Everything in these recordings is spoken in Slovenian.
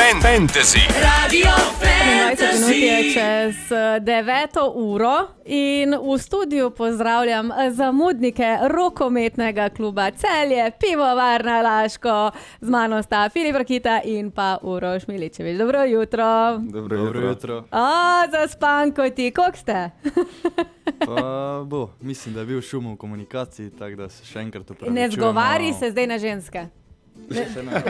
Fantasy. Radio 20 minut je čez 9. uro in v studiu pozdravljam zamudnike rokometnega kluba Celje, Pivovarna Laško. Z mano sta Filip Rakita in pa Uroš Miličević. Dobro jutro. Dobro jutro. Zaspan kot ti, koliko ste? Pa mislim, da je bil šum v komunikaciji, tako da se še enkrat opravičujem. Ne zgovari se zdaj na ženske.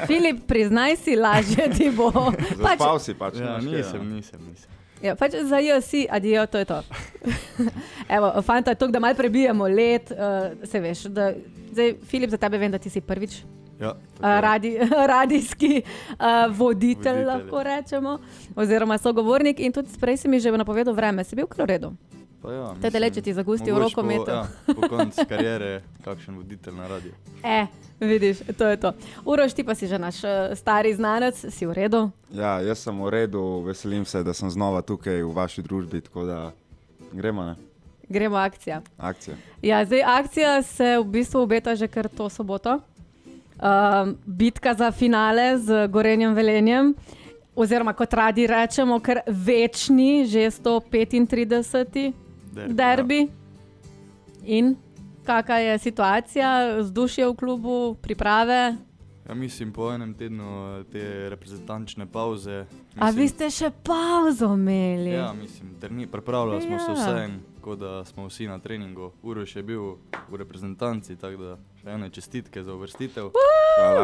Filip, priznaj si, lažje ti bo. Zaspal si pač. Ja, nisem. Ja, pač za si, adijo, to je to. Evo, fanta, to, da malo prebijemo let, se veš, da, zdaj, Filip, za tebe vem, da ti si prvič Ja, radijski voditelj, lahko rečemo, oziroma sogovornik in tudi prej si mi že napovedal vreme, si bil kar v redu. pa ja. Te leče ti zagusti v rokometu. Po koncu karijere, kakšen voditelj na radiju. Vidiš, to je to. Uroš, ti pa si že naš stari znanec, si v redu? Ja, jaz sem v redu, veselim se, da sem znova tukaj v vaši družbi, tako da gremo, ne? Gremo akcija. Akcija. Ja, zdaj akcija se v bistvu obeta že kar to soboto. Bitka za finale z Gorenjem Velenjem, oziroma kot radi rečemo, kar večni, že 135. derbi. In kakšna je situacija, vzdušje v klubu, priprave? Ja, mislim, po enem tednu te reprezentančne pauze. A vi ste še pauzo imeli? Ja, mislim, pripravljali smo se vse, kot da smo vsi na treningu. Uroš je bil v reprezentanci, tako da še ene čestitke za uvrstitev.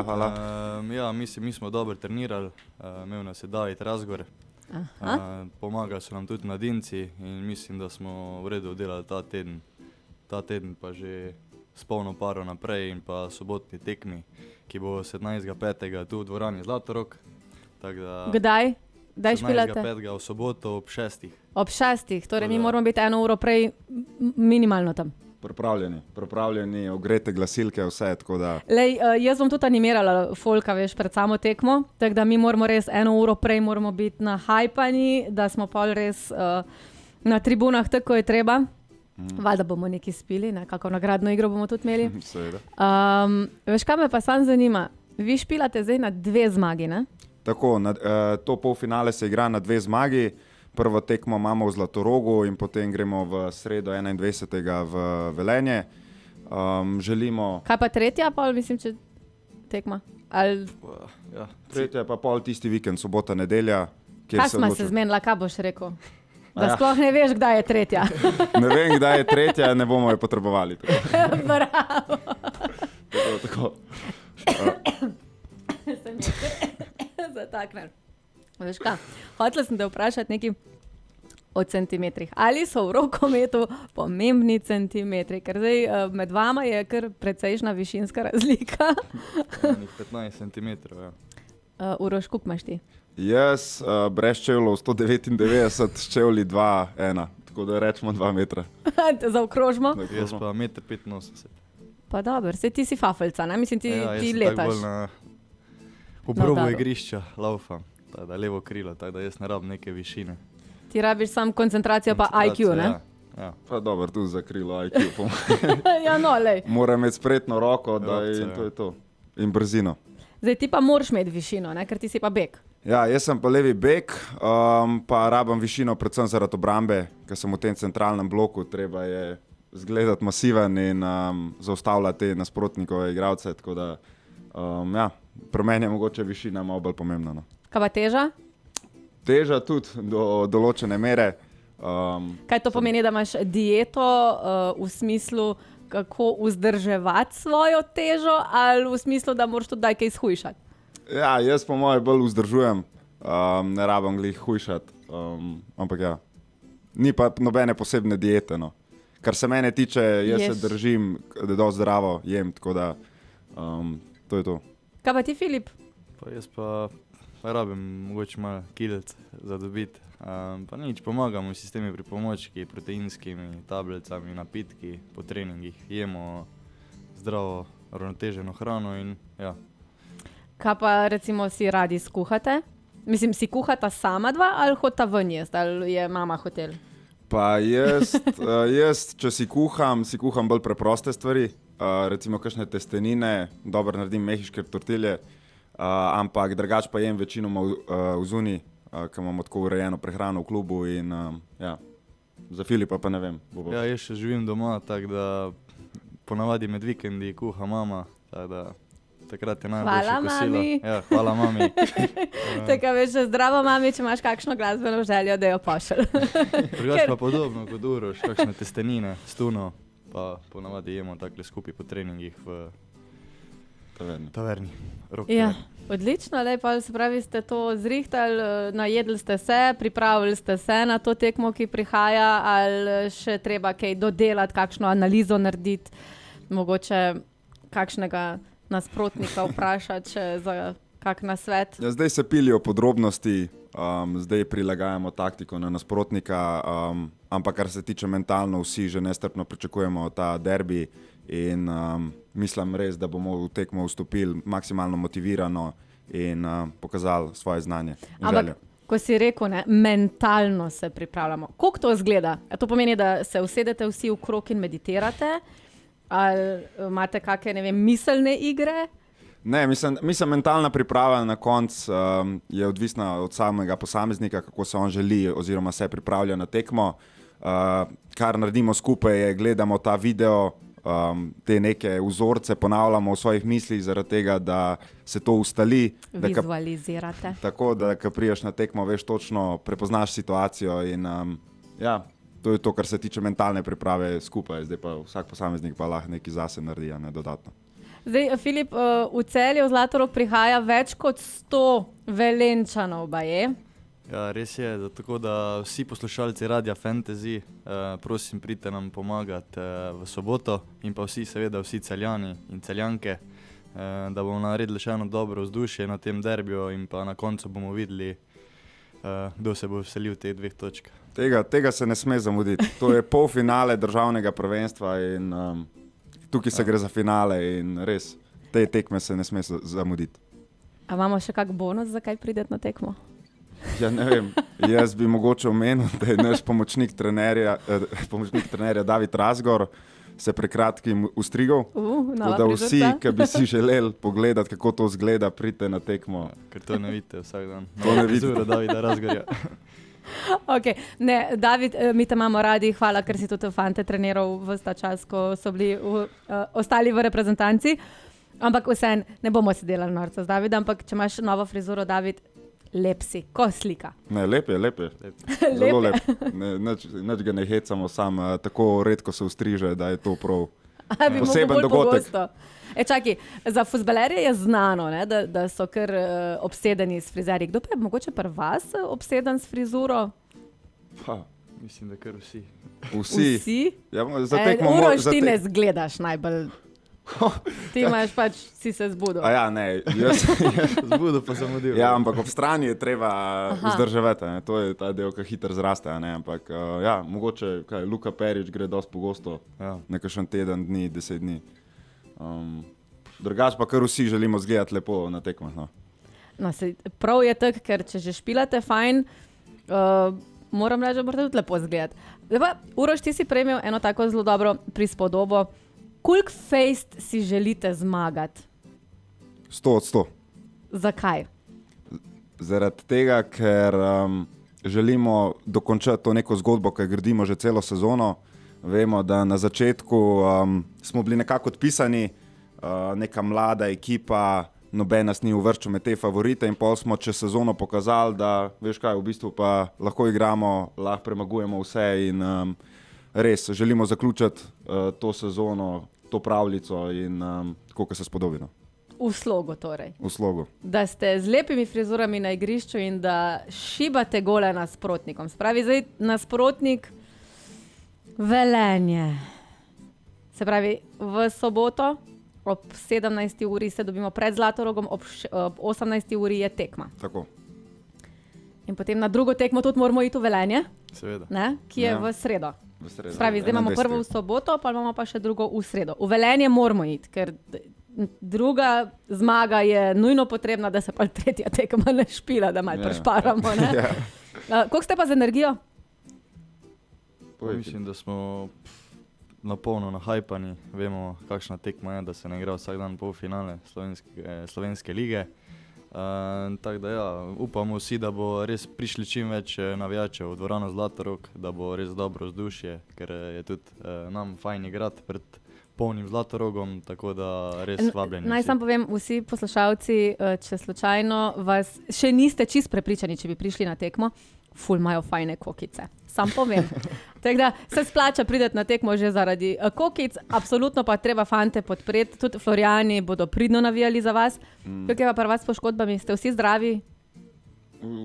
Hvala. Ja, mislim, mi smo dobro trenirali, imel nas je David Razgor. Pomagali so nam tudi mladinci in mislim, da smo v redu delali ta teden. Ta teden pa že s polno paro naprej in pa sobotni tekmi, ki bo 17.5. tu v dvorani Zlatorog. Kdaj? Kdaj špilate? 17.5. v soboto ob 6. Ob 6, torej mi moramo biti 1 uro prej minimalno tam. Pripravljeni, ogrete glasilke, vse, tako da... Lej, jaz bom tudi animirala folka, veš, pred samo tekmo, tako da mi moramo res 1 uro prej moramo biti nahajpani, da smo pol res na tribunah tako je treba. Valjda bomo nekaj spili, kako nagradno igro bomo tudi imeli. Veš, kaj me pa sam zanima, vi špilate zdaj na 2 zmagi, ne? Tako, to polfinale se igra na 2 zmagi. Prvo tekmo imamo v Zlatorogu in potem gremo v sredo 21. v Velenje. Želimo... Kaj pa tretja, pa mislim, če tekma? Ja. Tretja pa pol tisti vikend, sobota, nedelja. Kaj smo se zmenila, kaj boš rekel? Da sploh ne veš, kdaj je tretja. Ne vem, kdaj je tretja, ne bomo jo potrebovali. Bravo. Tako. Sem je zataknil. Veš kaj, hotela sem te vprašati nekaj o centimetrih. Ali so v rokometu pomembni centimetri? Ker zdaj med vama je kar precejšna višinska razlika. 15 centimetrov, ja. Uroš, koliko imaš ti? Jaz brez čevljev 199, s čevlji 2,1, tako da rečemo 2 metra. Zaokrožimo? Jaz pa 1,85 m. Pa dobro, saj ti si fafelca, ne? Mislim, ti jaz letaš. tako bolj na obrobu igrišča laufam, tako da levo krilo, tako da jaz ne rabim neke višine. Ti rabiš samo koncentracijo pa IQ, ne? Ja. Pa dobro, tudi za krilo IQ. Ja, no, lej. Mora imeti spretno roko, in to je to. In brzino. Zdaj ti pa moraš imeti višino, ne? Ker ti si pa bek. Ja, jaz sem pa levi bek, pa rabim višino predvsem zaradi obrambe, ker sem v tem centralnem bloku, treba je izgledati masiven in zaustavljati te nasprotnikove igralce, tako da ja, pri meni je mogoče višina malo bolj pomembna. No. Kaj pa teža? Teža tudi do določene mere. Kaj to pomeni, da imaš dieto v smislu, kako vzdrževati svojo težo ali v smislu, da moraš tudi kaj shujšati? Ja, jaz po moje bolj vzdržujem, ne rabim glih hujšati, ampak ja, ni pa nobene posebne diete, no. Kar se mene tiče, jaz se držim, da je dosti zdravo, jem, tako da to je to. Kaj pa ti, Filip? Pa jaz pa rabim mogoče malo kilec za dobiti, pa nič, pomagamo si s temi pripomočki, proteinskimi tablicami, napitki, po treningih, jemo zdravo, ravnoteženo hrano in ja. Kaj pa recimo si radi skuhate? Mislim, si kuhata sama dva ali hodita ven jesti, ali je mama hotel? Pa jaz, če si kuham bolj preproste stvari, recimo kakšne testenine, dobro naredim mehiške tortilje, ampak drugače pa jem večinoma v zuni, ker imamo tako urejeno prehrano v klubu in ja, za Filipa pa ne vem. Ja, jaz še živim doma, tako da ponavadi med vikendi kuha mama, tako da takrat je najboljše Hvala, kosilo. mami. Ja, hvala mami. Tako veš, zdravo mami, če imaš kakšno glasbeno željo, da jo pošelj. Drugače pa podobno kot Uroš, kakšne testenine, stuno, pa ponavadi jemo takle skupaj po treningih v taverni. Ja, odlično, pa se pravi, ste to zrihtali, najedli ste se, pripravili ste se na to tekmo, ki prihaja, ali še treba kaj dodelati, kakšno analizo narediti, mogoče kakšnega nasprotnika vprašati za kak nasvet. Ja, zdaj se pilijo podrobnosti, zdaj prilagajamo taktiko na nasprotnika, ampak kar se tiče mentalno, vsi že nestrpno pričakujemo ta derbi in mislim res, da bomo v tekmo vstopili maksimalno motivirano in pokazali svoje znanje in željo. Ko si rekel, ne, mentalno se pripravljamo. Kako to izgleda? A to pomeni, da se usedete vsi v krog in meditirate? Ali imate kakšne, ne vem, miselne igre? Ne, mislim, mentalna priprava na koncu je odvisna od samega posameznika, kako se on želi oziroma se pripravlja na tekmo. Kar naredimo skupaj je, gledamo ta video, te neke vzorce ponavljamo v svojih mislih, zaradi tega, da se to ustali. Vizualizirate. Tako, da ko priješ na tekmo, veš točno, prepoznaš situacijo in ja, to je to, kar se tiče mentalne priprave skupaj. Zdaj pa vsak posameznik pa lahko nekaj zase naredi, ne dodatno. Zdaj, Filip, v Celje, v Zlatorog prihaja več kot 100 Velenčanov, baje. Ja, res je, tako da vsi poslušalci Radia Fantasy, prosim, pridite nam pomagati v soboto in pa vsi Celjani in Celjanke, da bomo naredili še eno dobro vzdušje na tem derbiju in pa na koncu bomo videli, kdo se bo veselil teh 2 točk. Tega se ne sme zamuditi. To je polfinale državnega prvenstva in tukaj se gre za finale in res, te tekme se ne sme zamuditi. A imamo še kak bonus, zakaj prideti na tekmo? Ja, ne vem. Jaz bi mogoče omenil, da je naš pomočnik trenerja David Razgor se pred kratkim ustrigal. Da vsi, ki bi si želeli pogledati, kako to izgleda, pridite na tekmo. Ker to ne vidite vsak dan. To ne vidite. Davida Razgorja. Okay. Ne, David, mi te imamo radi, hvala, ker si tudi fante treniral v ta čas, ko so bili ostali v reprezentanci. Ampak vseeno, ne bomo se delali norca z Davidom, ampak če imaš novo frizuro, David, lep si, ko slika. Ne, lep je. Zelo lep. Nič ga ne hecamo, sam tako redko se ustriže, da je to prav poseben dogodek. Čakaj, za fuzbalerje je znano, ne, da so kar obsedeni s frizerji. Kdo pa je mogoče pri vas obseden s frizuro? Mislim, da kar vsi. Vsi? Ja, Uroš, ti ne zgledaš najbolj. Ti imaš pač, si se zbudil. Ja, ne, jaz zbudil pa sem odil. Ja, ampak ob strani je treba vzdrževati, to je ta del, ki hitro zraste, ne, ampak ja, mogoče, Luka Perić gre dosti pogosto, nekakšen teden dni, 10 dni. Drugače pa kar vsi želimo izgledati lepo na tekmah. Prav je tako, ker če že špilate fajn, moram reči, da morate tudi lepo izgledati. Uroš, ti si prejmel eno tako zelo dobro prispodobo. Koliko fejst si želite zmagati? 100%. Zakaj? Zaradi tega, ker želimo dokončati to neko zgodbo, ki jo gradimo že celo sezono. Vemo, da na začetku smo bili nekako odpisani, neka mlada ekipa, noben nas ni uvrščal med te favorite in pol smo čez sezono pokazali, da veš kaj, v bistvu pa lahko igramo, lahko premagujemo vse in res želimo zaključiti to sezono, to pravljico in tako, kot se spodobi. V slogu torej. V slogu. Da ste z lepimi frizurami na igrišču in da šibate gole nasprotnikom. Spravi zdaj nasprotnik Velenje. Se pravi, v soboto ob 17. uri se dobimo pred Zlatorogom, ob 18. uri je tekma. Tako. In potem na drugo tekmo tudi moramo iti v Velenje, ki je v sredo. Spravi, zdaj imamo prvo v soboto, pa imamo pa še drugo v sredo. V Velenje moramo iti, ker druga zmaga je nujno potrebna, da se pa tretja tekma ne špila, da malo prešparamo. Koliko ste pa z energijo? Mislim, da smo na polno nahajpani. Vemo, kakšna tekma je, da se ne igra vsak dan polfinale slovenske lige. Tako da ja, upamo vsi, da bo res prišli čim več navijačev v dvorano Zlatorog, da bo res dobro vzdušje, ker je tudi nam fajn igrati pred polnim Zlatorogom, tako da res vabljeni. Naj sam povem, vsi poslušalci, če slučajno vas še niste čist prepričani, če bi prišli na tekmo, ful imajo fajne kokice. Sam povem. Tako da se splača prideti na tekmo že zaradi kokic, absolutno pa treba fante podpreti, tudi Florijani bodo pridno navijali za vas. Kako je pa pri vas s poškodbami, ste vsi zdravi?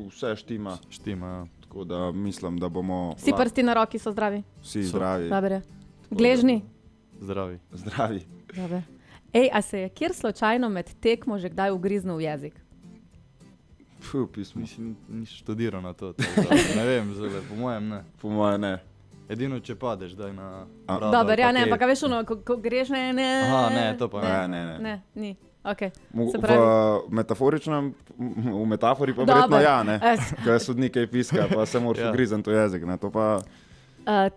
Vse štima. Štima, ja. Tako da mislim, da bomo... Vsi prsti na roki so zdravi? Vsi zdravi. Dobre. Gležni? Zdravi. Zdravi. Dobre. Ej, a se je kjer slučajno med tekmo že kdaj ugriznil v jezik? Pismo. Ni študiral na to, tako da ne vem, zelo, po mojem ne. Po mojem ne. Edino, če padeš, daj na... Dober, ja ne, ampak veš ono, ko greš, ne. Aha, ne, to pa Ne. Ne, ni. Okay. V metaforičnem, v metafori pa verjetno ja, ne. Kaj sodnik kaj piska, pa se moraš ugrizniti v jezik, ne, to pa...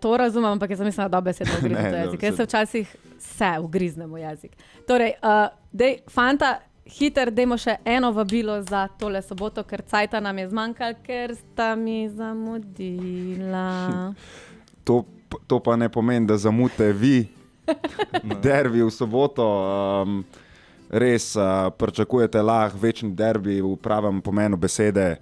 To razumem, ampak jaz mislim, da dobesedno ugriznemo v jezik. Jaz se včasih ugriznemo v jezik. Torej, dej, fanta, hiter, dajmo še eno vabilo za tole soboto, ker cajta nam je zmanjkalo, ker sta mi zamudila. To pa ne pomeni, da zamute vi derbi v soboto. Res pričakujete lahko večni derbi v pravem pomenu besede.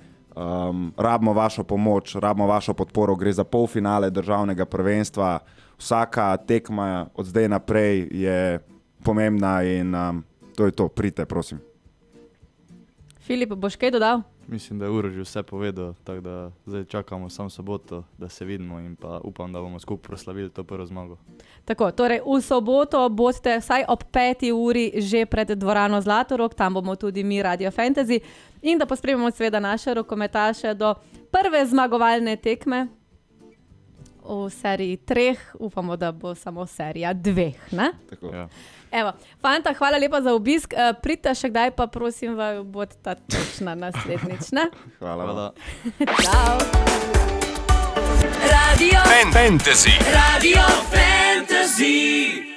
Rabimo vašo pomoč, rabimo vašo podporo, gre za polfinale državnega prvenstva. Vsaka tekma od zdaj naprej je pomembna in to je to, pridite, prosim. Filip, boš kaj dodal? Mislim, da je Uroš že vse povedal, tako da zdaj čakamo samo soboto, da se vidimo in pa upam, da bomo skupaj proslavili to prvo zmago. Tako, torej v soboto boste vsaj ob 5. uri že pred dvorano Zlatorog, tam bomo tudi mi Radio Fantasy in da pospremimo seveda naše rokometaše do prve zmagovalne tekme v seriji 3, upamo, da bo samo serija 2, ne? Tako. Ja. Evo, fanta, hvala lepa za obisk. Pridite še kdaj, pa prosim, bo ta točna naslednjič, ne? Hvala. Čau. Radio Fantasy. Radio Fantasy.